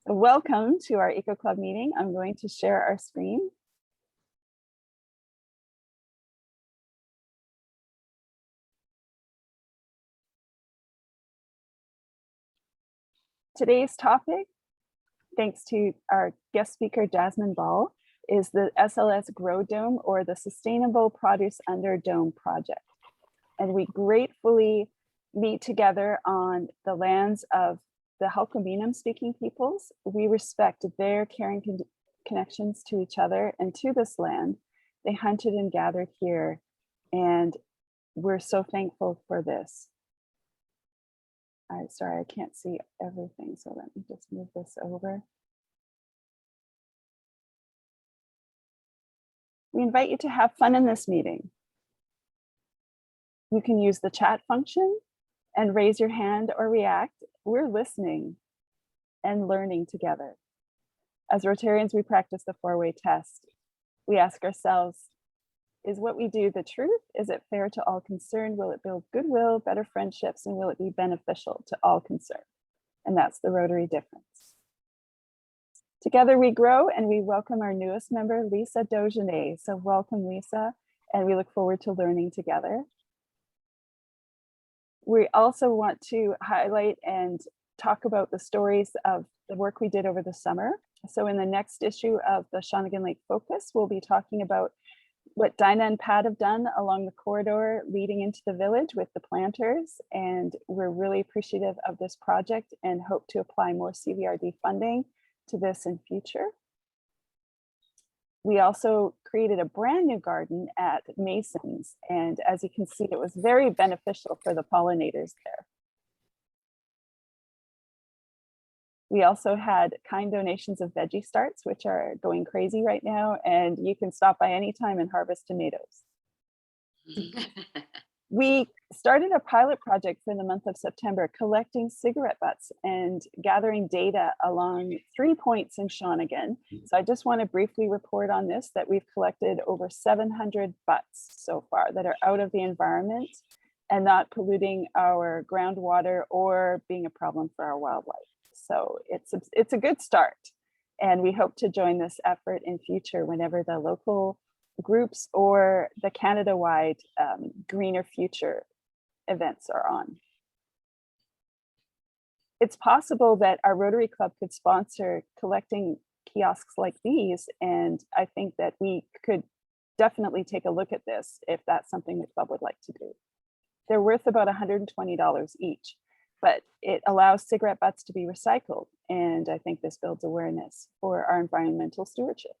Welcome to our EcoClub meeting. I'm going to share our screen. Today's topic, thanks to our guest speaker, Jasmine, is the SLS Grow Dome, or the Sustainable Produce Under Dome project. And we gratefully meet together on the lands of the Huckleberry speaking peoples. We respect their caring connections to each other and to this land. They hunted and gathered here, and we're so thankful for this. Sorry, I can't see everything, so let me just move this over. We invite you to have fun in this meeting. You can use the chat function and raise your hand or react. We're listening and learning together. As Rotarians, we practice the four-way test. We ask ourselves, is what we do the truth? Is it fair to all concerned? Will it build goodwill, better friendships, and will it be beneficial to all concerned? And that's the Rotary difference. Together we grow, and we welcome our newest member, Lisa Dogenet. So welcome, Lisa, and we look forward to learning together. We also want to highlight and talk about the stories of the work we did over the summer. So in the next issue of the Shawnigan Lake Focus, we'll be talking about what Dinah and Pat have done along the corridor leading into the village with the planters. And we're really appreciative of this project and hope to apply more CVRD funding to this in future. We also created a brand new garden at Mason's. And as you can see, it was very beneficial for the pollinators there. We also had kind donations of veggie starts, which are going crazy right now, and you can stop by anytime and harvest tomatoes. We started a pilot project for the month of September, collecting cigarette butts and gathering data along 3 points in Shawnigan. So I just want to briefly report on this, that we've collected over 700 butts so far that are out of the environment and not polluting our groundwater or being a problem for our wildlife. So it's a good start, and we hope to join this effort in future whenever the local groups or the Canada-wide Greener Future events are on. It's possible that our Rotary Club could sponsor collecting kiosks like these, and I think that we could definitely take a look at this if that's something the club would like to do. They're worth about $120 each. But it allows cigarette butts to be recycled. And I think this builds awareness for our environmental stewardship.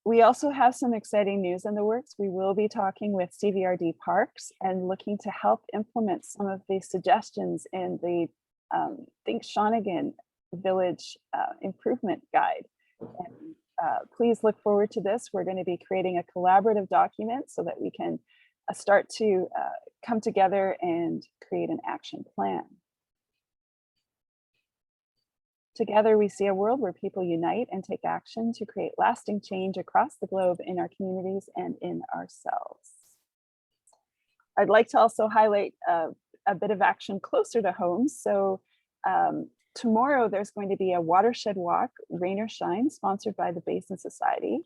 We also have some exciting news in the works. We will be talking with CVRD Parks and looking to help implement some of the suggestions in the Think Shawnigan Village Improvement Guide. And, please look forward to this. We're going to be creating a collaborative document so that we can start to come together and create an action plan. Together, we see a world where people unite and take action to create lasting change across the globe in our communities and in ourselves. I'd like to also highlight a bit of action closer to home. So tomorrow, there's going to be a watershed walk, rain or shine, sponsored by the Basin Society.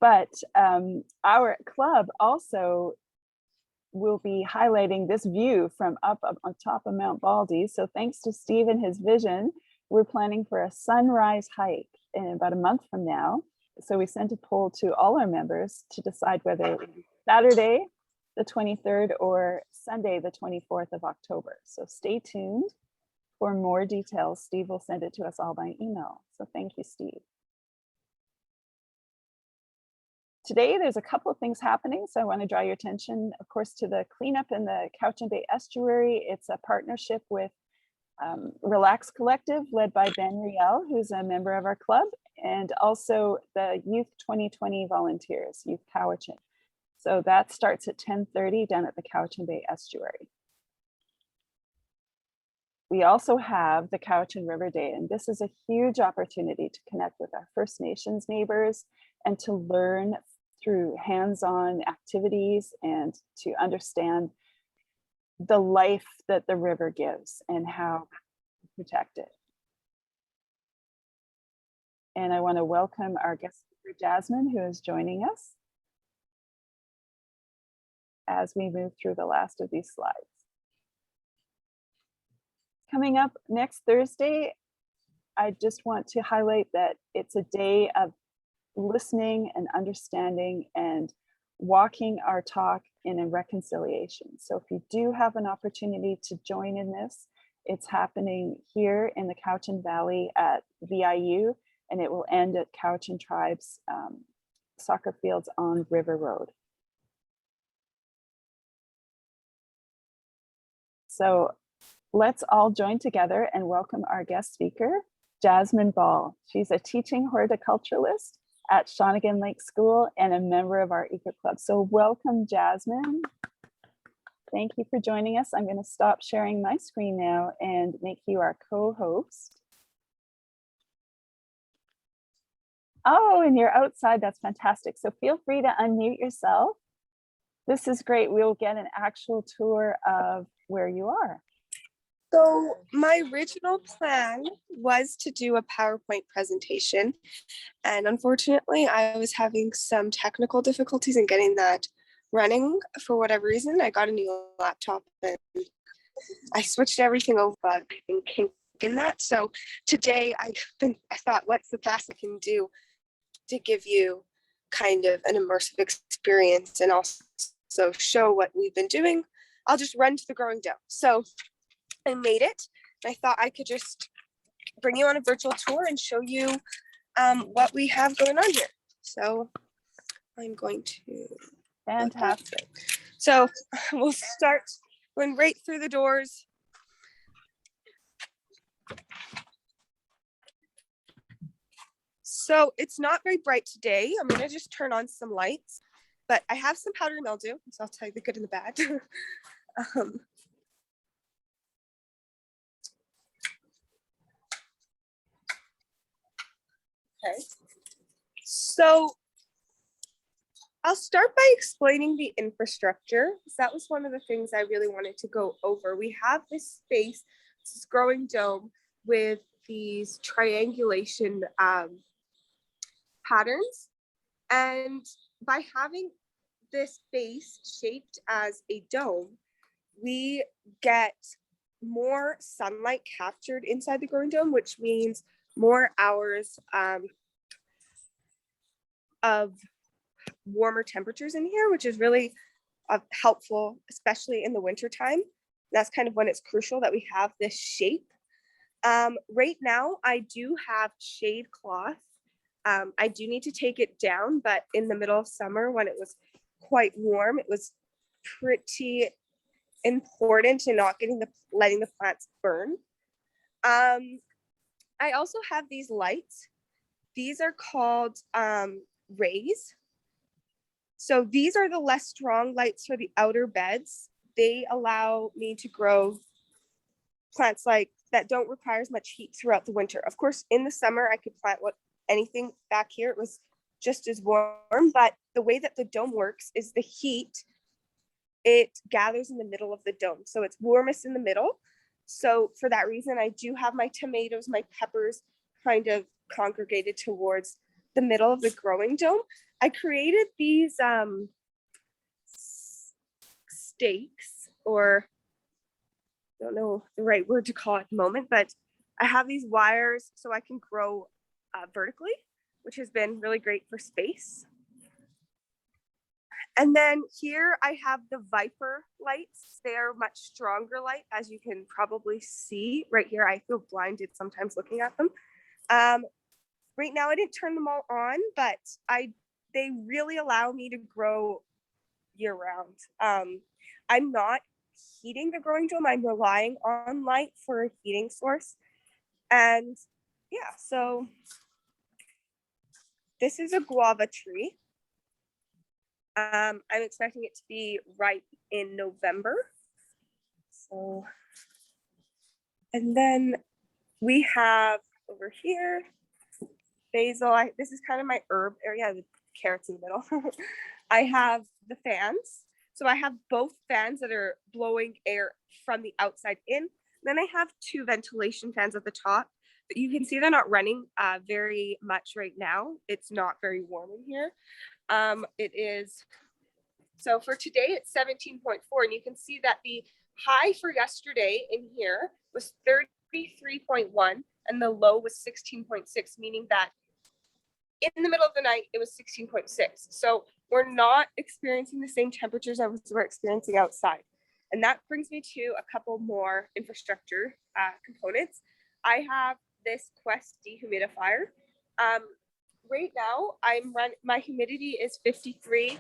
But our club also will be highlighting this view from up on top of Mount Baldy. So thanks to Steve and his vision, we're planning for a sunrise hike in about a month from now. So we sent a poll to all our members to decide whether it would be Saturday, the 23rd, or Sunday, the 24th of October. So stay tuned for more details. Steve will send it to us all by email. So thank you, Steve. Today, there's a couple of things happening, so I want to draw your attention, of course, to the cleanup in the Cowichan Bay Estuary. It's a partnership with Relax Collective, led by Ben Riel, who's a member of our club, and also the Youth 2020 volunteers, Youth Cowichan. So that starts at 10:30 down at the Cowichan Bay Estuary. We also have the Cowichan River Day, and this is a huge opportunity to connect with our First Nations neighbors and to learn through hands-on activities and to understand the life that the river gives and how to protect it. And I want to welcome our guest speaker, Jasmine, who is joining us as we move through the last of these slides. Coming up next Thursday, I just want to highlight that it's a day of listening and understanding and walking our talk in a reconciliation. So if you do have an opportunity to join in this, it's happening here in the Cowichan Valley at VIU, and it will end at Cowichan Tribe's soccer fields on River Road. So let's all join together and welcome our guest speaker, Jasmine Ball. She's a teaching horticulturalist at Shawnigan Lake School and a member of our EcoClub. So welcome, Jasmine. Thank you for joining us. I'm going to stop sharing my screen now and make you our co-host. Oh, and you're outside. That's fantastic. So feel free to unmute yourself. This is great. We'll get an actual tour of where you are. So my original plan was to do a PowerPoint presentation, and unfortunately I was having some technical difficulties in getting that running for whatever reason. I got a new laptop and I switched everything over and came in that. So today I thought, what's the best I can do to give you kind of an immersive experience and also show what we've been doing. I'll just run to the growing dome. So I made it. I thought I could just bring you on a virtual tour and show you what we have going on here. So I'm going to. Fantastic. So we'll start going right through the doors. So it's not very bright today. I'm going to just turn on some lights, but I have some powdery mildew, so I'll tell you the good and the bad. Okay, so I'll start by explaining the infrastructure, because that was one of the things I really wanted to go over. We have this space, this growing dome with these triangulation patterns, and by having this base shaped as a dome, we get more sunlight captured inside the growing dome, which means more hours of warmer temperatures in here, which is really helpful, especially in the winter time. That's kind of when it's crucial that we have this shape. Right now, I do have shade cloth. I do need to take it down, but in the middle of summer when it was quite warm, it was pretty important in not letting the plants burn. I also have these lights. These are called rays. So these are the less strong lights for the outer beds. They allow me to grow plants like that don't require as much heat throughout the winter. Of course, in the summer, I could plant anything back here. It was just as warm, but the way that the dome works is the heat, it gathers in the middle of the dome. So it's warmest in the middle. So for that reason, I do have my tomatoes, my peppers kind of congregated towards the middle of the growing dome. I created these stakes, or I don't know the right word to call it at the moment, but I have these wires so I can grow vertically, which has been really great for space. And then here I have the Viper lights. They're much stronger light, as you can probably see right here. I feel blinded sometimes looking at them. Right now I didn't turn them all on, but they really allow me to grow year round. I'm not heating the growing dome. I'm relying on light for a heating source. And yeah, so this is a guava tree. I'm expecting it to be ripe in November. So, and then we have over here, basil. This is kind of my herb area, the carrots in the middle. I have the fans. So I have both fans that are blowing air from the outside in. Then I have 2 ventilation fans at the top. But you can see they're not running very much right now. It's not very warm in here. It is, so for today it's 17.4, and you can see that the high for yesterday in here was 33.1 and the low was 16.6, meaning that in the middle of the night it was 16.6. So we're not experiencing the same temperatures as we're experiencing outside. And that brings me to a couple more infrastructure components. I have this Quest dehumidifier. Right now my humidity is 53%.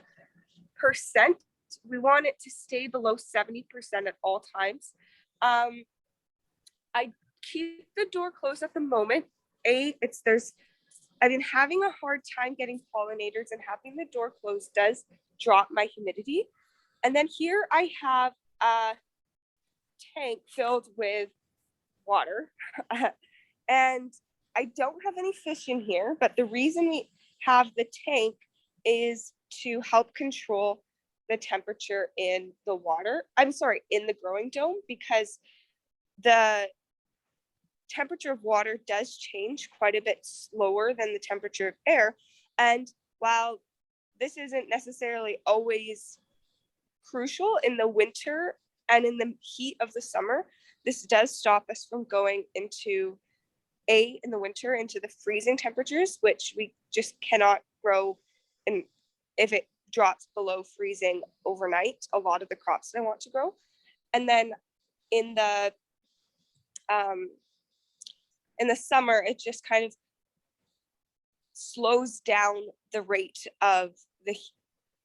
We want it to stay below 70% at all times. I keep the door closed at the moment. I've been having a hard time getting pollinators, and having the door closed does drop my humidity. And then here I have a tank filled with water. And I don't have any fish in here, but the reason we have the tank is to help control the temperature in the water. I'm sorry, in the growing dome, because the temperature of water does change quite a bit slower than the temperature of air. And while this isn't necessarily always crucial in the winter and in the heat of the summer, this does stop us from going into in the winter into the freezing temperatures, which we just cannot grow. And if it drops below freezing overnight, a lot of the crops that I want to grow. And then in the summer, it just kind of slows down the rate of the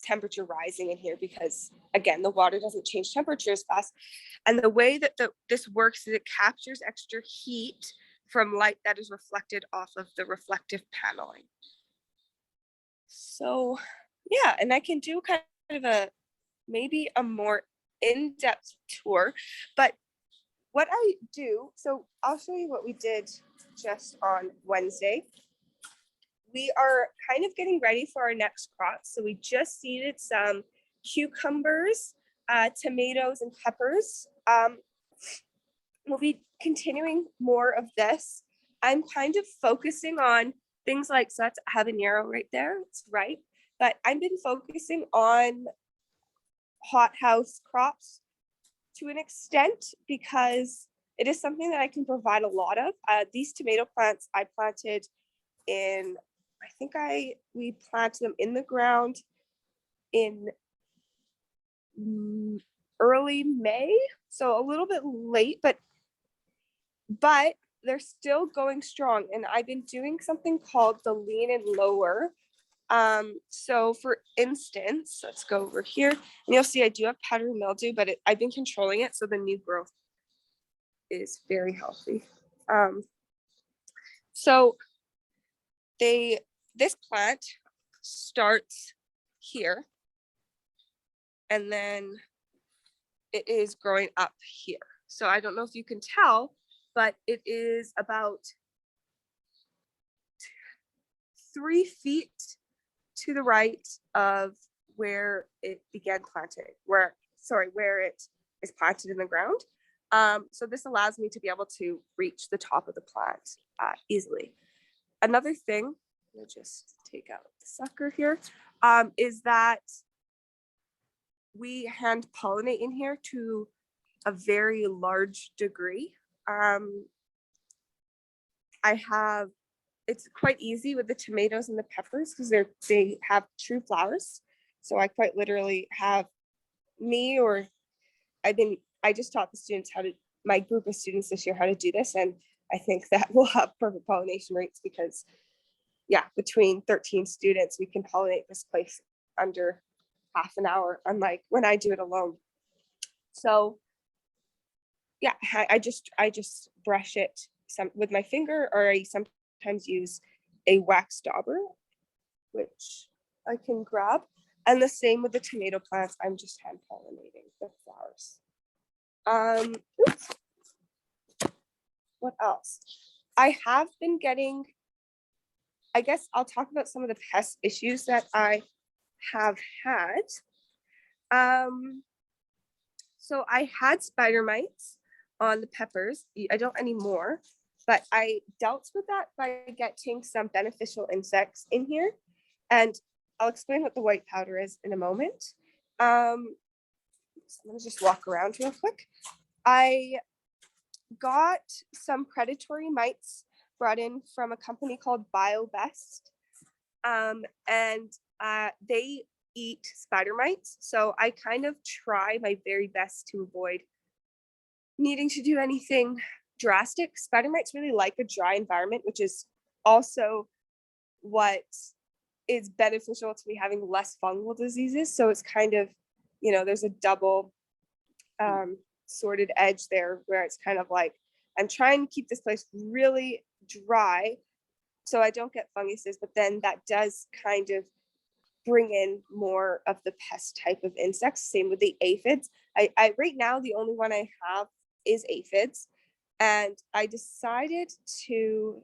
temperature rising in here, because again, the water doesn't change temperature as fast. And the way that this works is it captures extra heat from light that is reflected off of the reflective paneling. So yeah, and I can do kind of maybe a more in-depth tour, but what I do, so I'll show you what we did just on Wednesday. We are kind of getting ready for our next crop. So we just seeded some cucumbers, tomatoes, and peppers. We'll be continuing more of this. I'm kind of focusing on things like, so that's habanero right there, it's ripe, but I've been focusing on hothouse crops to an extent because it is something that I can provide a lot of. These tomato plants I planted in, we planted them in the ground in early May, so a little bit late, but they're still going strong. And I've been doing something called the lean and lower. So for instance, let's go over here and you'll see I do have powdery mildew, but I've been controlling it, so the new growth is very healthy. So this plant starts here and then it is growing up here. So I don't know if you can tell, but it is about 3 feet to the right of where it began planting, where it is planted in the ground. So this allows me to be able to reach the top of the plant easily. Another thing, we'll just take out the sucker here, is that we hand pollinate in here to a very large degree. It's quite easy with the tomatoes and the peppers because they have true flowers. So I quite literally have I just taught the students my group of students this year how to do this. And I think that will have perfect pollination rates because yeah, between 13 students, we can pollinate this place under half an hour, unlike when I do it alone. So yeah, I just brush it with my finger, or I sometimes use a wax dauber, which I can grab. And the same with the tomato plants, I'm just hand pollinating the flowers. Oops. What else? I have been getting, I guess I'll talk about some of the pest issues that I have had. So I had spider mites on the peppers. I don't anymore, but I dealt with that by getting some beneficial insects in here. And I'll explain what the white powder is in a moment. So let me just walk around real quick. I got some predatory mites brought in from a company called BioBest. And they eat spider mites. So I kind of try my very best to avoid needing to do anything drastic. Spider mites really like a dry environment, which is also what is beneficial to me having less fungal diseases. So it's kind of, you know, there's a double sorted edge there where it's kind of like, I'm trying to keep this place really dry so I don't get funguses, but then that does kind of bring in more of the pest type of insects. Same with the aphids. I right now, the only one I have is aphids. And I decided to,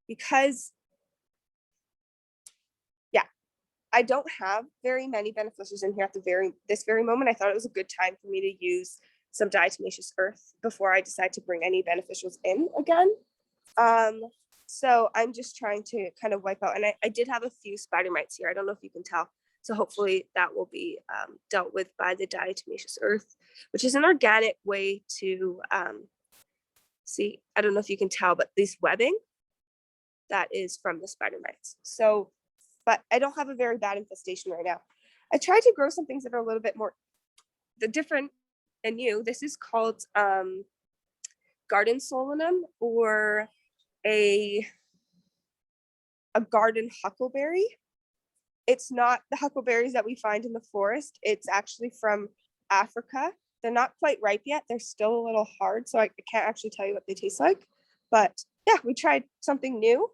because, yeah, I don't have very many beneficials in here at this very moment. I thought it was a good time for me to use some diatomaceous earth before I decide to bring any beneficials in again. So I'm just trying to kind of wipe out, and I did have a few spider mites here. I don't know if you can tell. So hopefully that will be dealt with by the diatomaceous earth, which is an organic way to see. I don't know if you can tell, but this webbing, that is from the spider mites. So, but I don't have a very bad infestation right now. I tried to grow some things that are a little bit more different and new. This is called garden solanum, or a garden huckleberry. It's not the huckleberries that we find in the forest. It's actually from Africa. They're not quite ripe yet. They're still a little hard, so I can't actually tell you what they taste like. But yeah, we tried something new.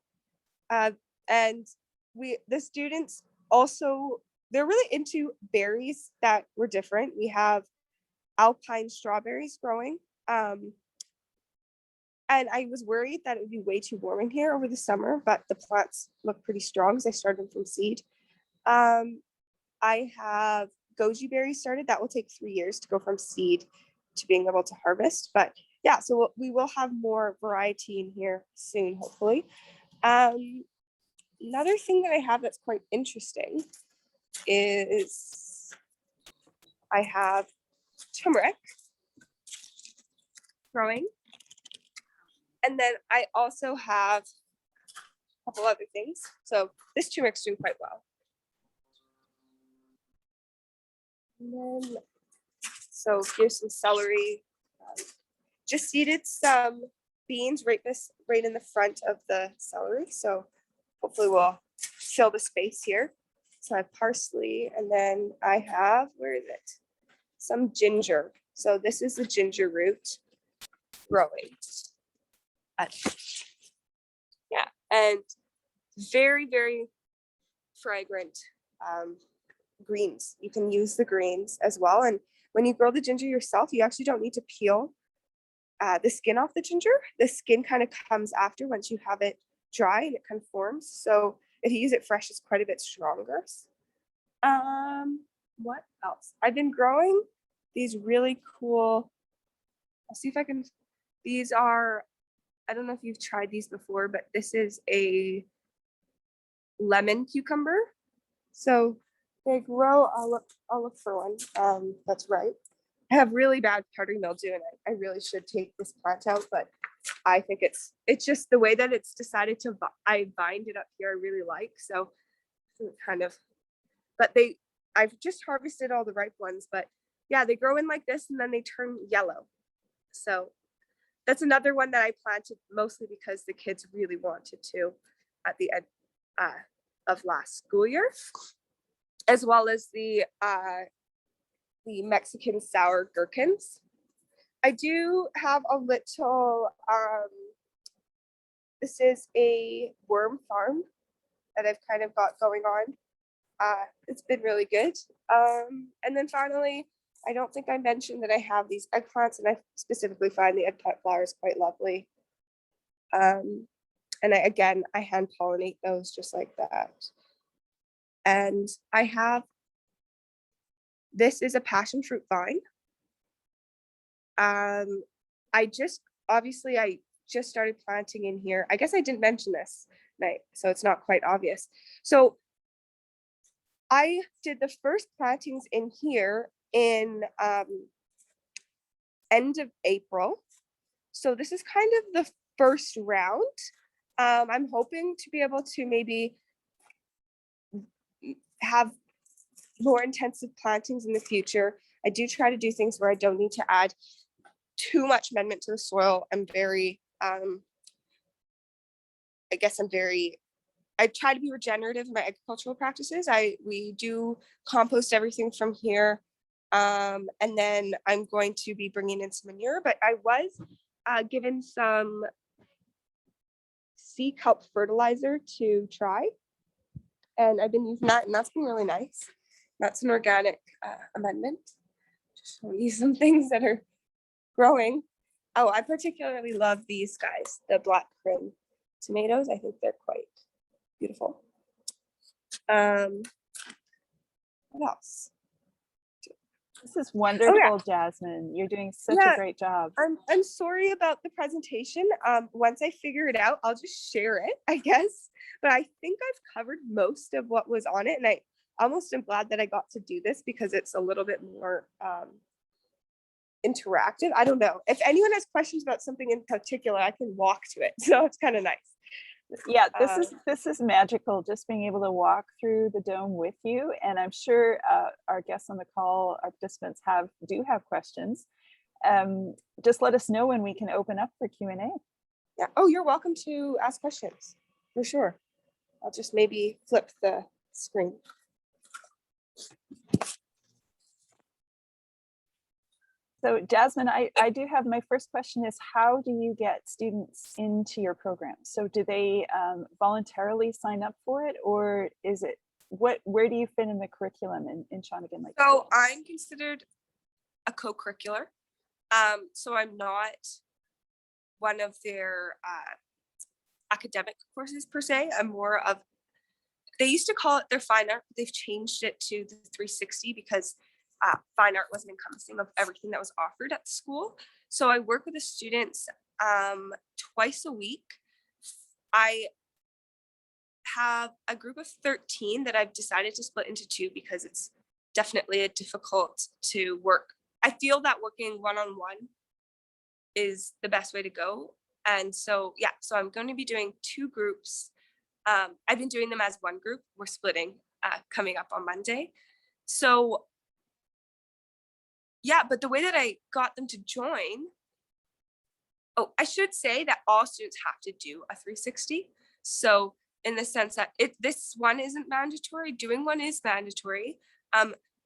And the students also, they're really into berries that were different. We have Alpine Strawberries growing. And I was worried that it would be way too warm in here over the summer, but the plants look pretty strong because I started them from seed. I have goji berries started. That will take 3 years to go from seed to being able to harvest. But yeah, so we will have more variety in here soon, hopefully. Another thing that I have that's quite interesting is I have turmeric growing. And then I also have a couple other things. So this turmeric's doing quite well. And then, so here's some celery. Just seeded some beans right in the front of the celery. So hopefully we'll fill the space here. So I have parsley, and then I have, where is it? Some ginger. So this is the ginger root growing. Yeah, and very, very fragrant greens. You can use the greens as well. And when you grow the ginger yourself, you actually don't need to peel the skin off the ginger. The skin kind of comes after once you have it dry and it kind of forms. So if you use it fresh, it's quite a bit stronger. What else? I've been growing these really cool, I'll see if I can, these are, I don't know if you've tried these before, but this is a lemon cucumber. So they grow, I'll look for one that's right. I have really bad powdery mildew, and I really should take this plant out, but I think it's just the way that it's decided to, I bind it up here, I really like. So kind of, but I've just harvested all the ripe ones, but yeah, they grow in like this and then they turn yellow. So that's another one that I planted mostly because the kids really wanted to at the end of last school year, as well as the Mexican sour gherkins. I do have a little, this is a worm farm that I've kind of got going on. It's been really good. And then finally, I don't think I mentioned that I have these eggplants, and I specifically find the eggplant flowers quite lovely. And I hand pollinate those just like that. And I have This is a passion fruit vine. I just started planting in here. I guess I didn't mention this night, so it's not quite obvious. So I did the first plantings in here in end of April. So this is kind of the first round. I'm hoping to be able to maybe have more intensive plantings in the future. I do try to do things where I don't need to add too much amendment to the soil. I'm very, I try to be regenerative in my agricultural practices. We do compost everything from here. And then I'm going to be bringing in some manure, but I was given some sea kelp fertilizer to try. And I've been using that, and that's been really nice. That's an organic amendment. Just showing you some things that are growing. Oh, I particularly love these guys, the black prim tomatoes. I think they're quite beautiful. What else? This is wonderful, Jasmine. You're doing such a great job. I'm sorry about the presentation. Once I figure it out, I'll just share it, I guess. But I think I've covered most of what was on it, and I almost am glad that I got to do this because it's a little bit more interactive. I don't know. If anyone has questions about something in particular, I can walk to it. So it's kind of nice. Yeah, this is magical, just being able to walk through the dome with you. And I'm sure our guests on the call, our participants do have questions. Just let us know when we can open up for Q&A. Yeah. Oh, you're welcome to ask questions for sure. I'll just maybe flip the screen. So Jasmine, I do have, my first question is, how do you get students into your program? So do they voluntarily sign up for it, or is it, where do you fit in the curriculum in Shawnigan? So I'm considered a co-curricular. So I'm not one of their academic courses per se. I'm more of, they used to call it their fine art, but they've changed it to the 360 because fine art wasn't encompassing of everything that was offered at the school. So I work with the students twice a week. I have a group of 13 that I've decided to split into two because it's definitely difficult to work. I feel that working one-on-one is the best way to go. And so, yeah, so I'm going to be doing two groups. I've been doing them as one group. We're splitting coming up on Monday. So yeah, but the way that I got them to join, I should say that all students have to do a 360. So in the sense that this one isn't mandatory, doing one is mandatory.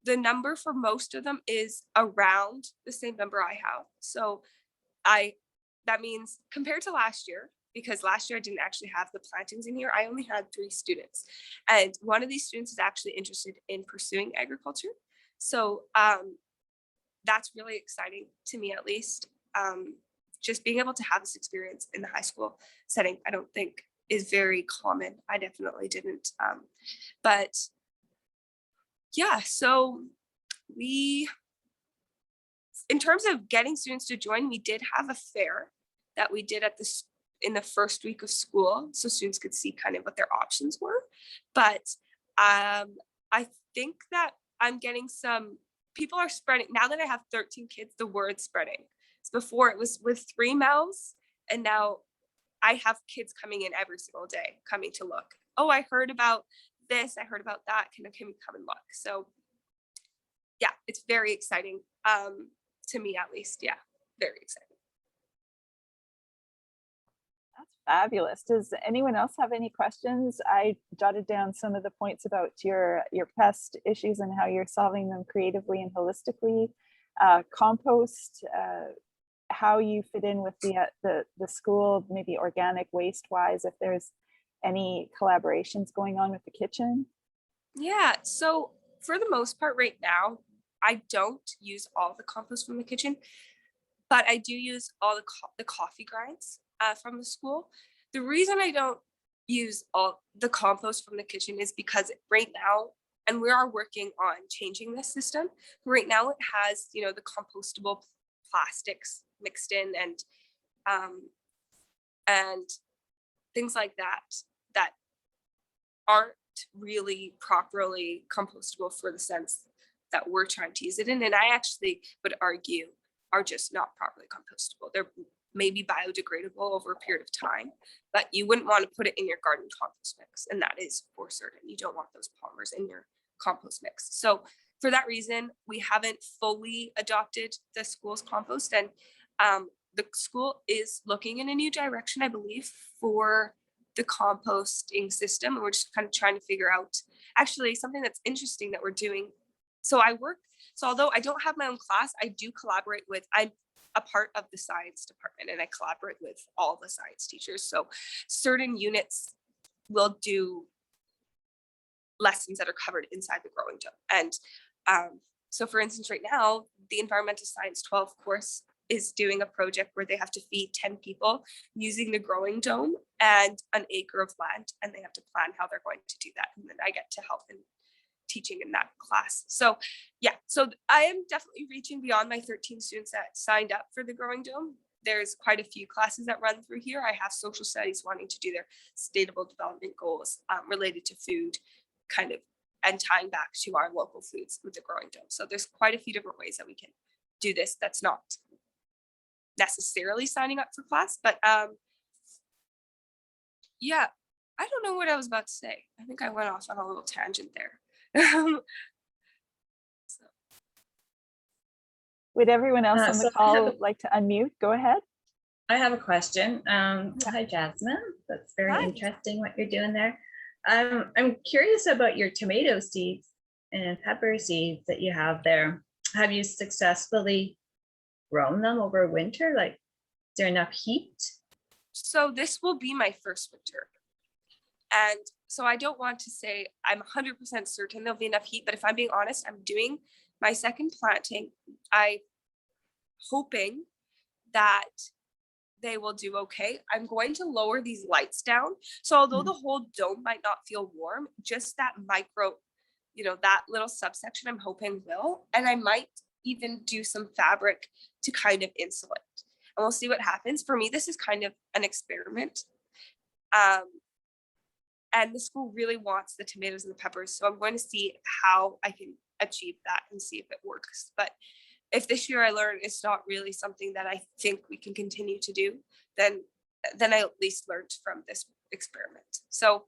The number for most of them is around the same number I have. So that means compared to last year, because last year I didn't actually have the plantings in here, I only had 3 students. And one of these students is actually interested in pursuing agriculture. So that's really exciting to me, at least. Just being able to have this experience in the high school setting, I don't think is very common. I definitely didn't. But yeah, so in terms of getting students to join, we did have a fair that we did in the first week of school, so students could see kind of what their options were. But I think that I'm getting some, people are spreading, now that I have 13 kids, the word's spreading. So before it was with 3 mouths, and now I have kids coming in every single day, coming to look. Oh, I heard about this, I heard about that, can we come and look? So yeah, it's very exciting, to me at least. Yeah, very exciting. That's fabulous. Does anyone else have any questions? I jotted down some of the points about your pest issues and how you're solving them creatively and holistically. Compost, how you fit in with the school, maybe organic waste wise, if there's any collaborations going on with the kitchen. Yeah, so for the most part right now, I don't use all the compost from the kitchen, but I do use all the coffee grinds from the school. The reason I don't use all the compost from the kitchen is because right now And we are working on changing this system. Right now it has, you know, the compostable plastics mixed in and things like that aren't really properly compostable for the sense that we're trying to use it in. And I actually would argue are just not properly compostable. They're maybe biodegradable over a period of time, but you wouldn't want to put it in your garden compost mix. And that is for certain. You don't want those polymers in your compost mix. So for that reason, we haven't fully adopted the school's compost, and the school is looking in a new direction, I believe, for the composting system. And we're just kind of trying to figure out actually something that's interesting that we're doing. So although I don't have my own class, I do collaborate I'm a part of the science department, and I collaborate with all the science teachers. So certain units will do lessons that are covered inside the growing dome. And so for instance, right now, the environmental science 12 course is doing a project where they have to feed 10 people using the growing dome and an acre of land, and they have to plan how they're going to do that. And then I get to help in teaching in that class. So yeah, so I am definitely reaching beyond my 13 students that signed up for the growing dome. There's quite a few classes that run through here. I have social studies wanting to do their sustainable development goals related to food, kind of, and tying back to our local foods with the growing dome. So there's quite a few different ways that we can do this. That's not necessarily signing up for class, but yeah, I don't know what I was about to say. I think I went off on a little tangent there. So. Would everyone else on the So call like to unmute? Go ahead. I have a question. Hi, Jasmine. That's very Hi. interesting what you're doing there. I'm curious about your tomato seeds and pepper seeds that you have there. Have you successfully grown them over winter? Like, is there enough heat? So this will be my first winter. And so I don't want to say I'm 100% certain there'll be enough heat, but if I'm being honest, I'm doing my second planting. I'm hoping that they will do okay. I'm going to lower these lights down. So although the whole dome might not feel warm, just that micro, you know, that little subsection I'm hoping will. And I might even do some fabric to kind of insulate. And we'll see what happens. For me, this is kind of an experiment. And the school really wants the tomatoes and the peppers. So I'm going to see how I can achieve that and see if it works. But if this year I learn it's not really something that I think we can continue to do, then I at least learned from this experiment. So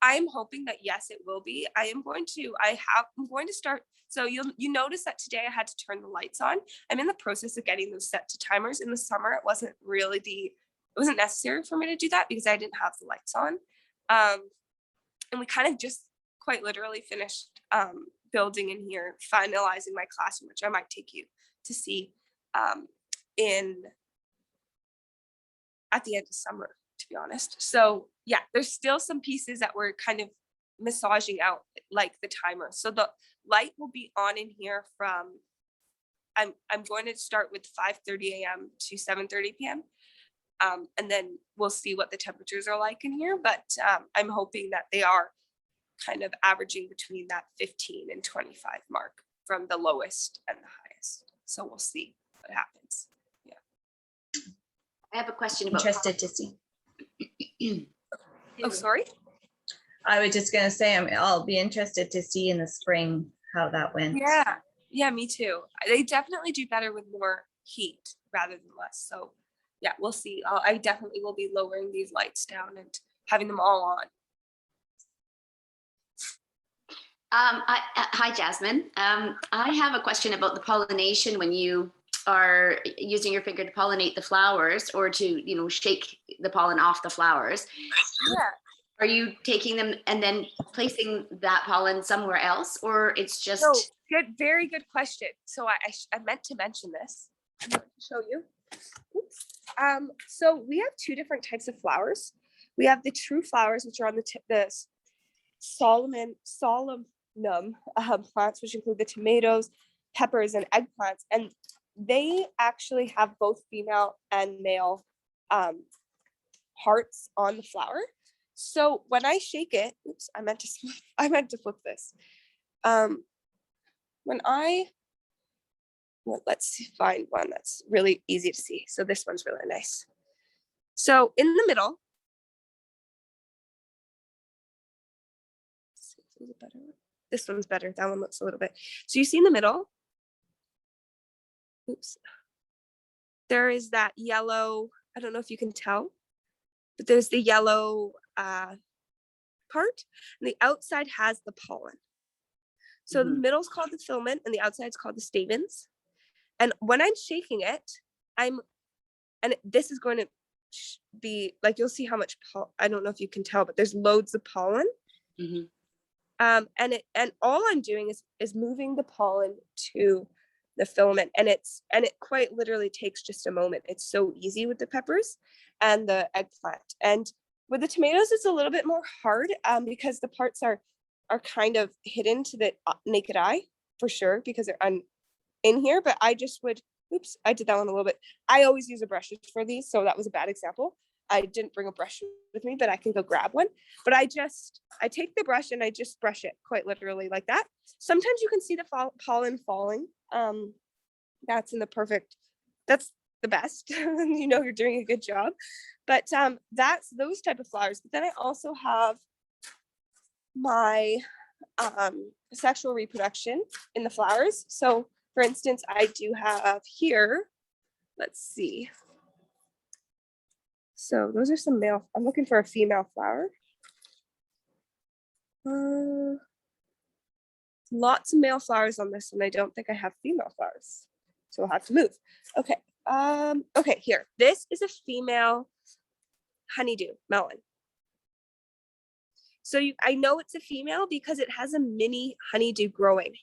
I'm hoping that yes, it will be. I'm going to start. So you notice that today I had to turn the lights on. I'm in the process of getting those set to timers. In the summer, it wasn't necessary for me to do that because I didn't have the lights on. And we kind of just quite literally finished building in here, finalizing my classroom, which I might take you to see at the end of summer, to be honest. So yeah, there's still some pieces that we're kind of massaging out, like the timer. So the light will be on in here from, I'm going to start with 5:30 a.m. to 7:30 p.m. And then we'll see what the temperatures are like in here. But I'm hoping that they are kind of averaging between that 15 and 25 mark from the lowest and the highest. So we'll see what happens. Yeah. I have a question about. Interested to see. Oh, sorry. I was just gonna say, I'll be interested to see in the spring how that went. Yeah, me too. They definitely do better with more heat rather than less. So yeah, we'll see. I definitely will be lowering these lights down and having them all on. Hi, Jasmine. I have a question about the pollination when you are using your finger to pollinate the flowers or to, shake the pollen off the flowers. Yeah. Are you taking them and then placing that pollen somewhere else, or it's just? No, very good question. So I meant to mention this. I'm going to show you. Oops. So we have two different types of flowers. We have the true flowers, which are on the solemnum plants, which include the tomatoes, peppers, and eggplants. And they actually have both female and male hearts on the flower. So when I shake it, oops, I meant to flip this. Let's find one that's really easy to see. So this one's really nice. So in the middle, this one's better. That one looks a little bit. So you see in the middle, oops, there is that yellow, I don't know if you can tell, but there's the yellow part, and the outside has the pollen. So the middle's called the filament and the outside's called the stamens. And when I'm shaking it, and this is going to be like, you'll see how much I don't know if you can tell, but there's loads of pollen. And all I'm doing is moving the pollen to the filament, and it quite literally takes just a moment. It's so easy with the peppers and the eggplant. And with the tomatoes, it's a little bit more hard because the parts are kind of hidden to the naked eye, for sure, because they're in here. But I just would, oops, I did that one a little bit. I always use a brush for these, so that was a bad example. I didn't bring a brush with me, but I can go grab one. But I take the brush and I just brush it quite literally like that. Sometimes you can see the pollen falling. That's the best. You know you're doing a good job. But that's those type of flowers. But then I also have my sexual reproduction in the flowers. So for instance, I do have here, let's see. So those are some male, I'm looking for a female flower. Lots of male flowers on this, and I don't think I have female flowers. So I'll have to move. Okay. Okay, here. This is a female honeydew melon. So I know it's a female because it has a mini honeydew growing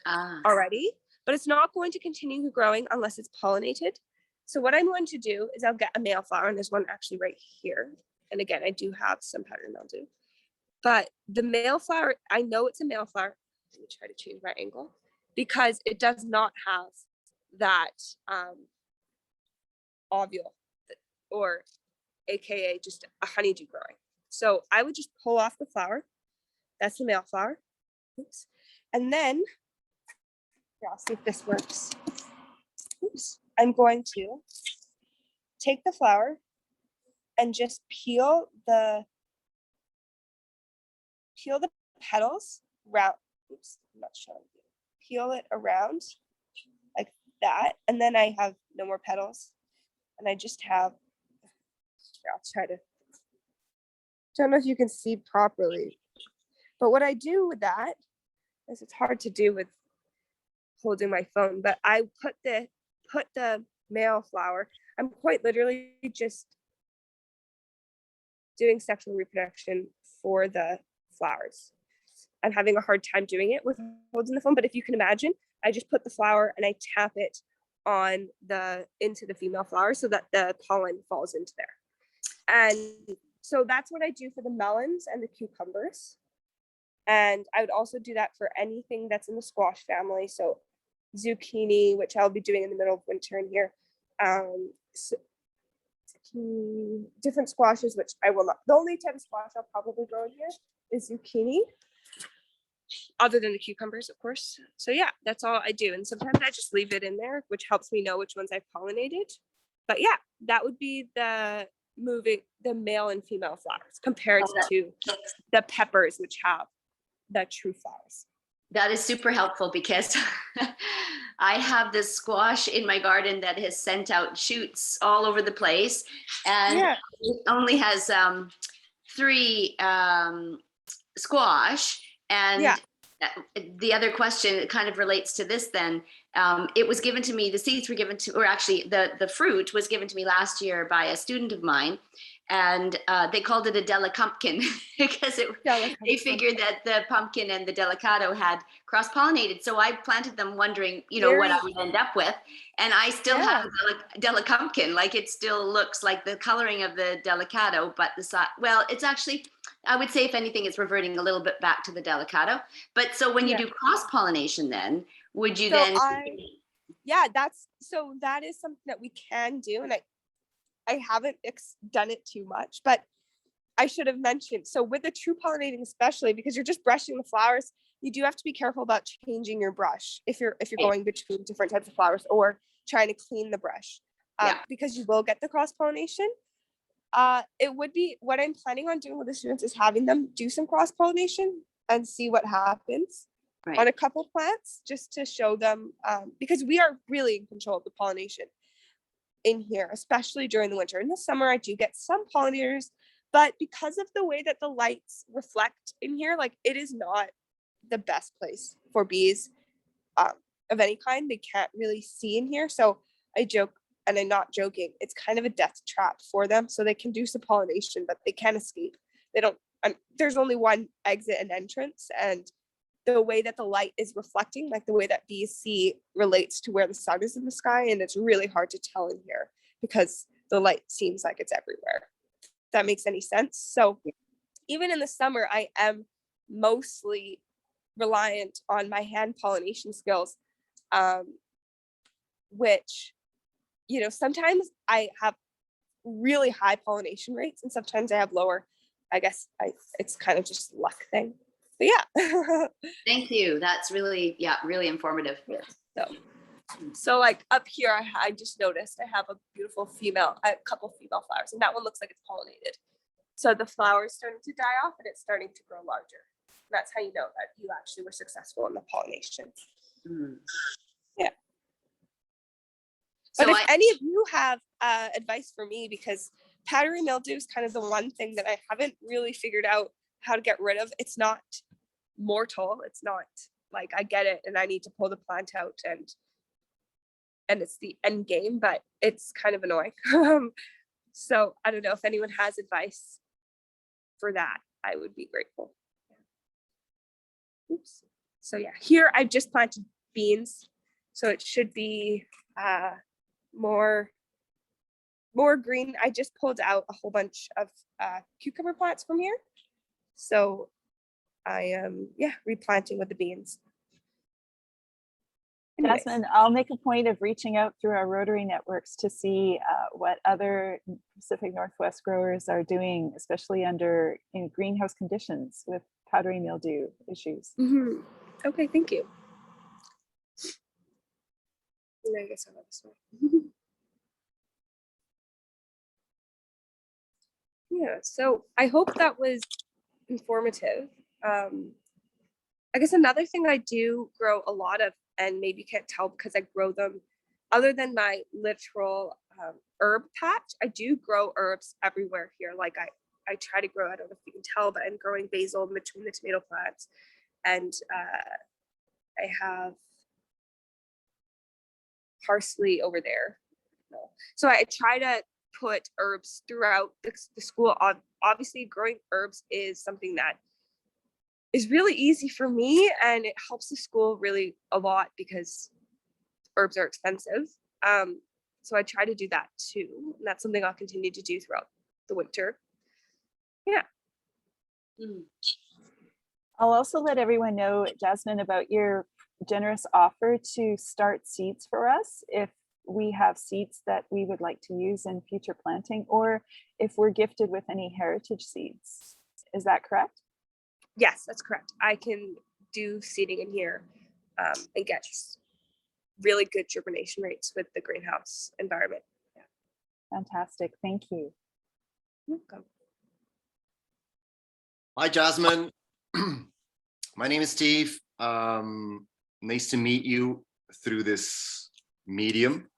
already, but it's not going to continue growing unless it's pollinated. So what I'm going to do is I'll get a male flower, and there's one actually right here. And again, I do have some powdery mildew. But the male flower, I know it's a male flower. Let me try to change my angle because it does not have that ovule, or AKA just a honeydew growing. So I would just pull off the flower. That's the male flower. Oops. And then, here, I'll see if this works. Oops. I'm going to take the flower and just peel the petals around. Oops, I'm not showing you. Peel it around like that, and then I have no more petals, and I just have. Here, I'll try to. Don't know if you can see properly, but what I do with that is it's hard to do with holding my phone. But I put the male flower. I'm quite literally just doing sexual reproduction for the flowers. I'm having a hard time doing it with holding the phone, but if you can imagine, I just put the flower and I tap it on into the female flower so that the pollen falls into there. And so that's what I do for the melons and the cucumbers. And I would also do that for anything that's in the squash family. So zucchini, which I'll be doing in the middle of winter in here. Different squashes, which I will not. The only type of squash I'll probably grow in here is zucchini, other than the cucumbers, of course. So yeah, that's all I do. And sometimes I just leave it in there, which helps me know which ones I've pollinated. But yeah, that would be the male and female flowers compared to the peppers, which have the true flowers. That is super helpful because I have this squash in my garden that has sent out shoots all over the place, and it only has 3 squash. And the other question kind of relates to this then. It was given to me, the seeds were given to, or actually the fruit was given to me last year by a student of mine. And they called it a delicumpkin because they figured that the pumpkin and the delicado had cross-pollinated. So I planted them wondering, what I would end up with. And I still have a delicumpkin, like it still looks like the coloring of the delicado, but it's actually, I would say if anything, it's reverting a little bit back to the delicado. But so when you do cross-pollination then, would you that is something that we can do. And I haven't done it too much, but I should have mentioned. So with the true pollinating, especially because you're just brushing the flowers you do have to be careful about changing your brush if you're Right. going between different types of flowers or trying to clean the brush, Yeah. because you will get the cross-pollination. It would be what I'm planning on doing with the students is having them do some cross-pollination and see what happens on Right. a couple plants, just to show them, because we are really in control of the pollination in here, especially during the winter. In the summer, I do get some pollinators, but because of the way that the lights reflect in here, like it is not the best place for bees of any kind. They can't really see in here. So I joke, and I'm not joking, it's kind of a death trap for them. So they can do some pollination, but they can't escape. They don't, there's only one exit and entrance, and the way that the light is reflecting, like the way that bees see, relates to where the sun is in the sky, and it's really hard to tell in here because the light seems like it's everywhere. If that makes any sense. So even in the summer, I am mostly reliant on my hand pollination skills, which, you know, sometimes I have really high pollination rates and sometimes I have lower. I guess it's kind of just luck thing. But yeah. Thank you. That's really, yeah, really informative. So like up here, I just noticed I have a beautiful a couple female flowers, and that one looks like it's pollinated. So the flower is starting to die off and it's starting to grow larger. That's how you know that you actually were successful in the pollination. Mm. Yeah. But So if any of you have advice for me, because powdery mildew is kind of the one thing that I haven't really figured out how to get rid of. It's not mortal. It's not like I get it and I need to pull the plant out and it's the end game, but it's kind of annoying. So I don't know if anyone has advice for that. I would be grateful. Oops. So yeah, here I've just planted beans. So it should be more green. I just pulled out a whole bunch of cucumber plants from here. So I am, replanting with the beans. Anyways. Jasmine, I'll make a point of reaching out through our Rotary networks to see what other Pacific Northwest growers are doing, especially under greenhouse conditions with powdery mildew issues. Mm-hmm. Okay, thank you. And I guess I'll have this one. Yeah, so I hope that was informative. I guess another thing I do grow a lot of, and maybe you can't tell because I grow them, other than my literal herb patch, I do grow herbs everywhere here. Like I try to grow, I don't know if you can tell, but I'm growing basil in between the tomato plants. And I have parsley over there. So I try to put herbs throughout the school. Obviously, growing herbs is something that is really easy for me, and it helps the school really a lot because herbs are expensive. So I try to do that too, and that's something I'll continue to do throughout the winter. Yeah. Mm. I'll also let everyone know, Jasmine, about your generous offer to start seeds for us if we have seeds that we would like to use in future planting, or if we're gifted with any heritage seeds. Is that correct? Yes, that's correct. I can do seeding in here and get really good germination rates with the greenhouse environment. Yeah. Fantastic. Thank you. Welcome. Hi, Jasmine. My name is Steve. Nice to meet you through this medium.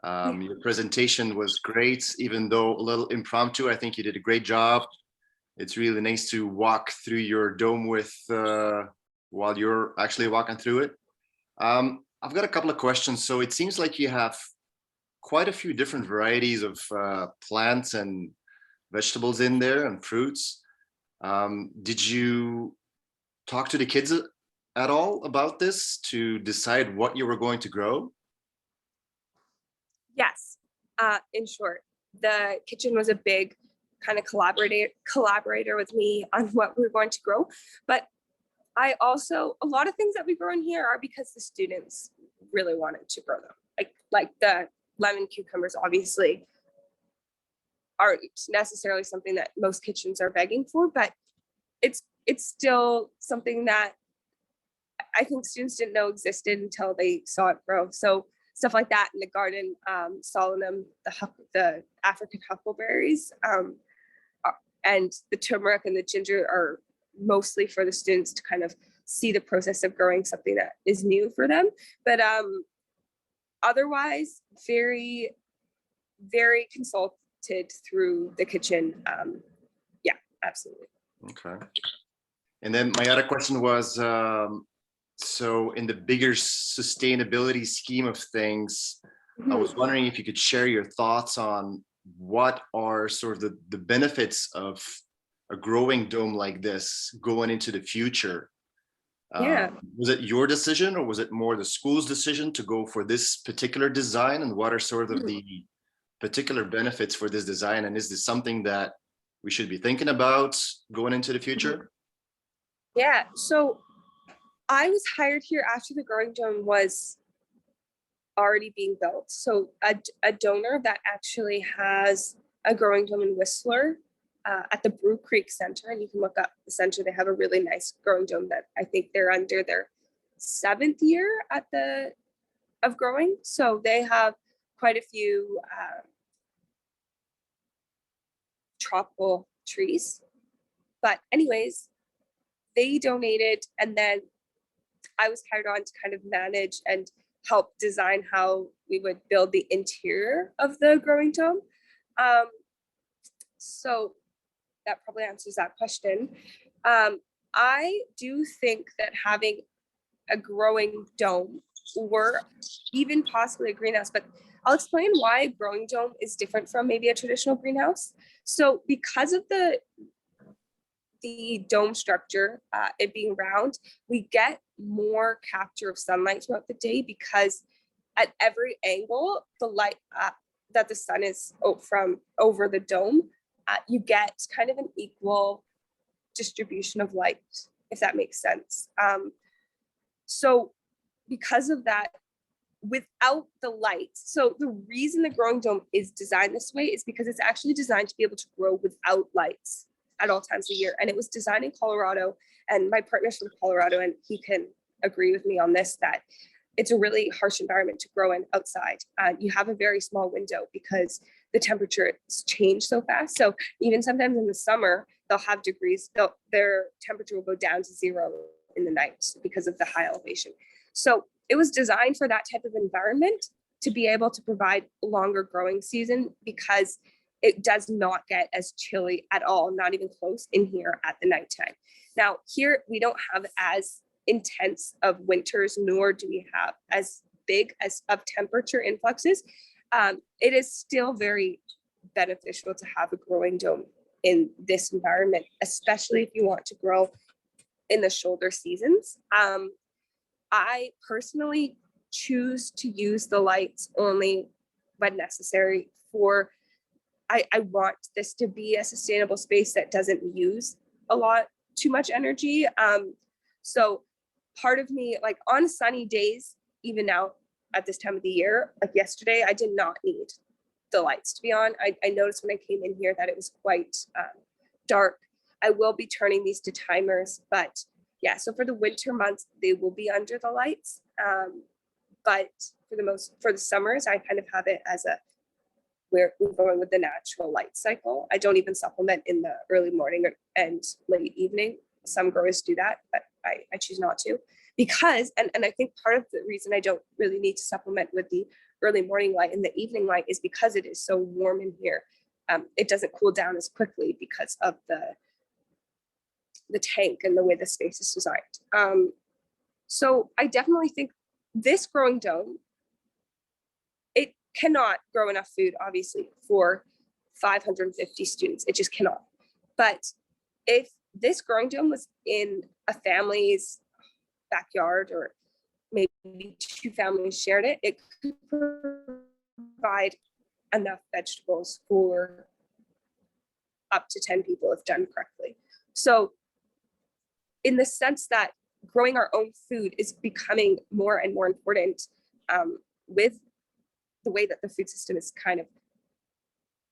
Your presentation was great, even though a little impromptu. I think you did a great job. It's really nice to walk through your dome with while you're actually walking through it. I've got a couple of questions. So it seems like you have quite a few different varieties of plants and vegetables in there and fruits. Did you talk to the kids at all about this to decide what you were going to grow? Yes. In short, the kitchen was a big kind of collaborator with me on what we were going to grow. But I also, a lot of things that we grow in here are because the students really wanted to grow them. Like the lemon cucumbers obviously aren't necessarily something that most kitchens are begging for, but it's still something that I think students didn't know existed until they saw it grow. So stuff like that in the garden, solanum, the African huckleberries, and the turmeric and the ginger are mostly for the students to kind of see the process of growing something that is new for them. But otherwise, very, very consulted through the kitchen. Yeah, absolutely. Okay. And then my other question was, so in the bigger sustainability scheme of things, I was wondering if you could share your thoughts on what are sort of the benefits of a growing dome like this going into the future. Yeah. Was it your decision, or was it more the school's decision to go for this particular design? And what are sort of the particular benefits for this design? And is this something that we should be thinking about going into the future? Yeah, so I was hired here after the growing dome was already being built. So a donor that actually has a growing dome in Whistler at the Brew Creek Center, and you can look up the center. They have a really nice growing dome that I think they're under their 7th year of growing. So they have quite a few tropical trees. But anyways, they donated, and then I was hired on to kind of manage and help design how we would build the interior of the growing dome. So that probably answers that question. I do think that having a growing dome, or even possibly a greenhouse, but I'll explain why a growing dome is different from maybe a traditional greenhouse. So because of the dome structure, it being round, we get more capture of sunlight throughout the day, because at every angle, the light that the sun is from over the dome, you get kind of an equal distribution of light, if that makes sense. So because of that, without the light, so the reason the growing dome is designed this way is because it's actually designed to be able to grow without lights at all times of year. And it was designed in Colorado, and my partner's from Colorado, and he can agree with me on this, that it's a really harsh environment to grow in outside. You have a very small window because the temperatures change so fast. So even sometimes in the summer, they'll have degrees, their temperature will go down to 0 in the night because of the high elevation. So it was designed for that type of environment to be able to provide longer growing season, because it does not get as chilly at all, not even close in here at the nighttime. Now here, we don't have as intense of winters, nor do we have as big as of temperature influxes. It is still very beneficial to have a growing dome in this environment, especially if you want to grow in the shoulder seasons. I personally choose to use the lights only when necessary. I want this to be a sustainable space that doesn't use too much energy. So part of me, like on sunny days, even now at this time of the year, like yesterday, I did not need the lights to be on. I noticed when I came in here that it was quite dark. I will be turning these to timers, but yeah, so for the winter months, they will be under the lights. But for the summers, I kind of have it as we're going with the natural light cycle. I don't even supplement in the early morning and late evening. Some growers do that, but I choose not to, because, and I think part of the reason I don't really need to supplement with the early morning light and the evening light is because it is so warm in here. It doesn't cool down as quickly because of the tank and the way the space is designed. So I definitely think this growing dome, it cannot grow enough food, obviously, for 550 students. It just cannot. But if this growing dome was in a family's backyard, or maybe 2 families shared it, it could provide enough vegetables for up to 10 people if done correctly. So in the sense that growing our own food is becoming more and more important, with the way that the food system is kind of,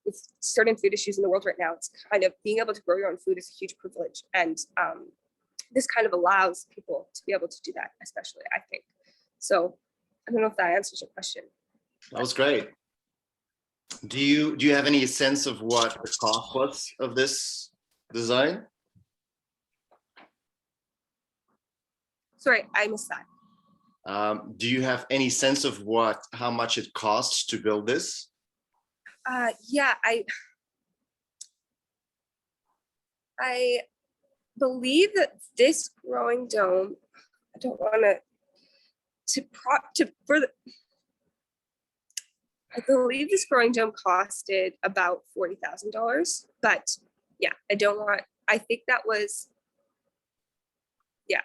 with certain food issues in the world right now, it's kind of being able to grow your own food is a huge privilege. And this kind of allows people to be able to do that, especially, I think. So I don't know if that answers your question. That was great. Do you have any sense of what the cost was of this design? Sorry, I missed that. Do you have any sense of how much it costs to build this? Yeah, I believe that this growing dome, I don't want I believe this growing dome costed about $40,000, but yeah, I think that was, yeah,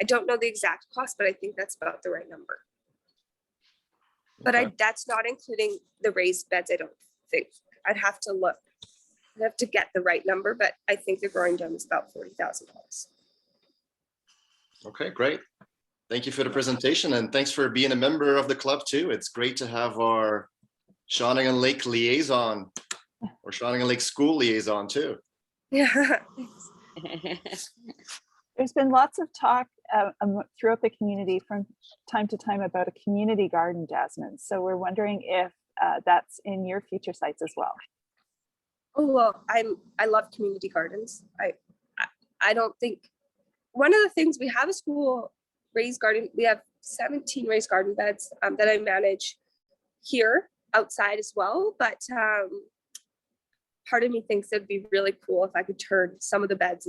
I don't know the exact cost, but I think that's about the right number. But Okay. that's not including the raised beds, I don't think. I'd have to look. I'd have to get the right number, but I think the growing dome is about $40,000. Okay, great. Thank you for the presentation, and thanks for being a member of the club too. It's great to have our Shawnigan Lake liaison or Shawnigan Lake School liaison too. Yeah. There's been lots of talk throughout the community from time to time about a community garden, Jasmine. So we're wondering if that's in your future sites as well. Oh, well, I love community gardens. I don't think, one of the things, we have a school raised garden, we have 17 raised garden beds that I manage here outside as well, but part of me thinks it'd be really cool if I could turn some of the beds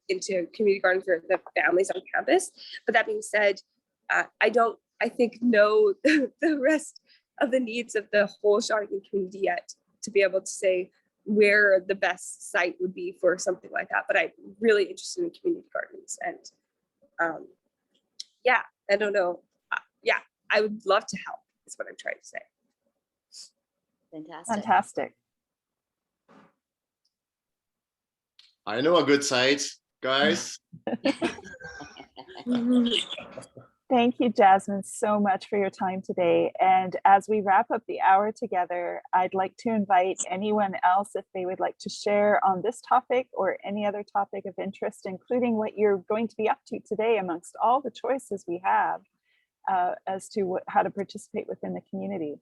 into community gardens for the families on campus. But that being said, I think know the rest of the needs of the whole Shawnigan community yet to be able to say where the best site would be for something like that. But I'm really interested in community gardens, and yeah, I don't know. Yeah, I would love to help is what I'm trying to say. Fantastic. Fantastic. I know a good site, guys. Thank you, Jasmine, so much for your time today. And as we wrap up the hour together, I'd like to invite anyone else if they would like to share on this topic or any other topic of interest, including what you're going to be up to today amongst all the choices we have as to how to participate within the community.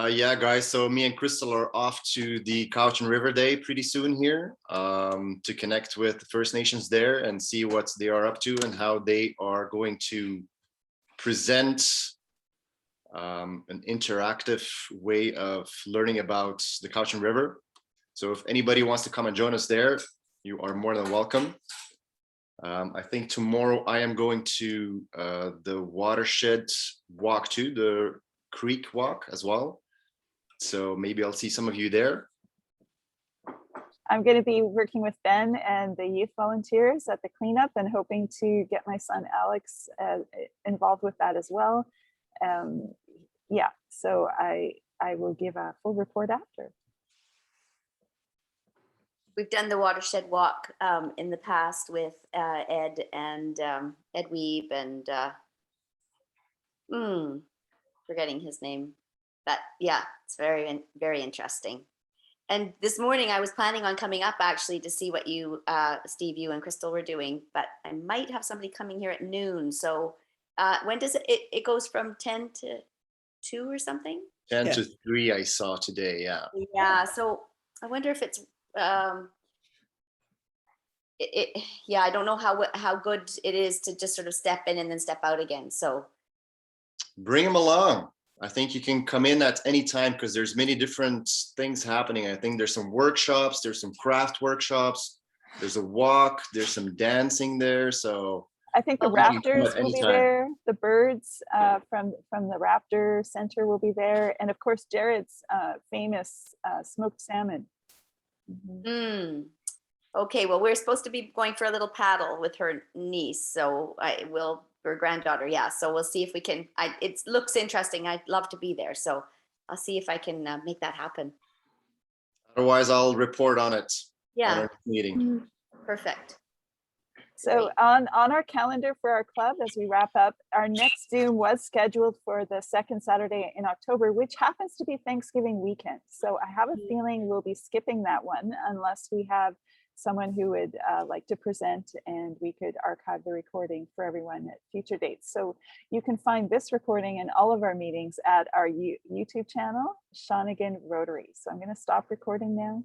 Yeah, guys, so me and Crystal are off to the Cowichan River Day pretty soon here to connect with the First Nations there and see what they are up to and how they are going to present an interactive way of learning about the Cowichan River. So if anybody wants to come and join us there, you are more than welcome. I think tomorrow I am going to the watershed walk too, the creek walk as well. So maybe I'll see some of you there. I'm going to be working with Ben and the youth volunteers at the cleanup and hoping to get my son Alex involved with that as well. Yeah, so I will give a full report after. We've done the watershed walk in the past with Ed and Ed Weeb and forgetting his name, but yeah, it's very, very interesting. And this morning I was planning on coming up actually to see what you, Steve, you and Crystal were doing, but I might have somebody coming here at noon. So when does it goes from 10 to 2 or something? 10 to 3 I saw today, yeah. Yeah, so I wonder if it's, yeah, I don't know how good it is to just sort of step in and then step out again, so. Bring them along. I think you can come in at any time because there's many different things happening. I think there's some workshops, there's some craft workshops, there's a walk, there's some dancing there. So I think the raptors will be there. The birds from the Raptor Center will be there. And of course, Jared's famous smoked salmon. Okay, well, we're supposed to be going for a little paddle with her niece. So her granddaughter, yeah. So we'll see if we can, it looks interesting. I'd love to be there. So I'll see if I can make that happen. Otherwise, I'll report on it. Yeah. On our meeting. Perfect. So on our calendar for our club, as we wrap up, our next Zoom was scheduled for the second Saturday in October, which happens to be Thanksgiving weekend. So I have a feeling we'll be skipping that one unless we have someone who would like to present, and we could archive the recording for everyone at future dates. So you can find this recording and all of our meetings at our YouTube channel, Shawnigan Rotary. So I'm going to stop recording now.